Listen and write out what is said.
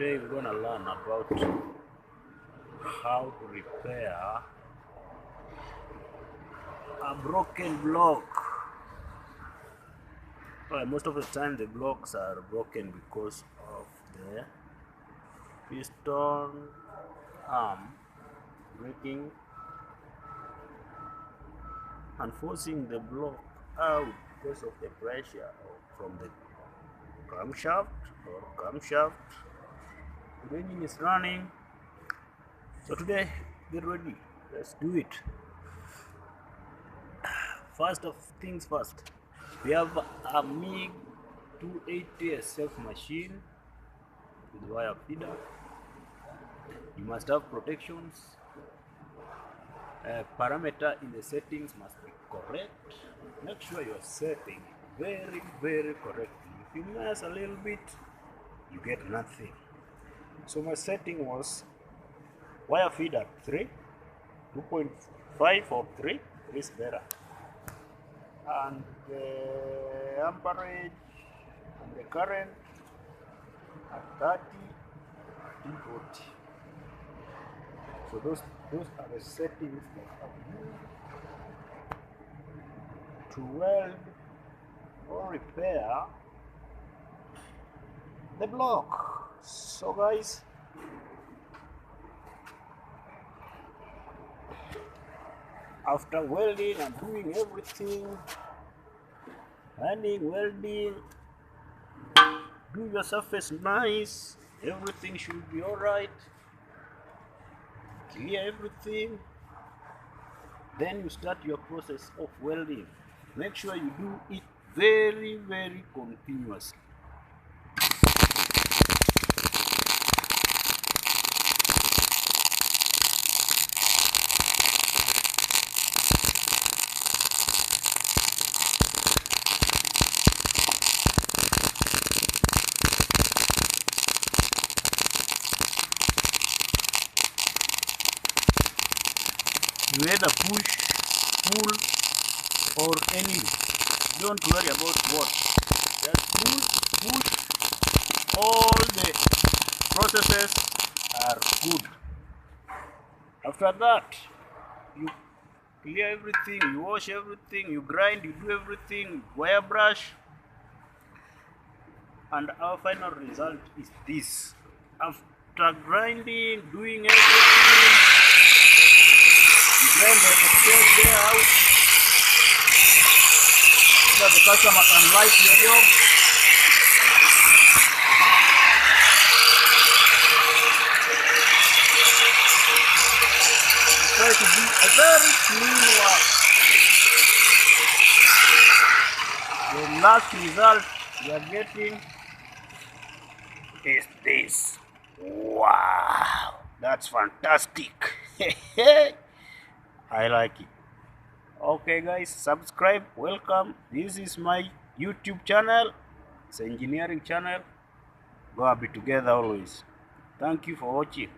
Today we're gonna learn about how to repair a broken block. Most of the time the blocks are broken because of the piston arm breaking and forcing the block out because of the pressure from the camshaft. The engine is running. So today, get ready. Let's do it. First of things first, we have a MiG 280 SF machine with wire feeder. You must have protections. Parameter in the settings must be correct. Make sure you are setting very correctly. If you mess a little bit, you get nothing. So my setting was wire feed at 3, 2.5 or 3 is better, and the amperage and the current at 30 and 40. So those are the settings that I use to weld or repair the block. So guys, after welding and doing everything, welding, do your surface nice, everything should be alright, clear everything, then you start your process of welding. Make sure you do it very continuously. You either push, pull, or any. Don't worry about what. Just push. All the processes are good. After that, you clear everything, you wash everything, you grind, you do everything, wire brush, and our final result is this. After grinding, doing everything, grind the tape there out so that the customer can like your job. Try to do a very clean work. The last result you are getting is this. Wow, that's fantastic. I like it. Okay guys, subscribe, welcome. This is my YouTube channel. It's an engineering channel. Go be together always. Thank you for watching.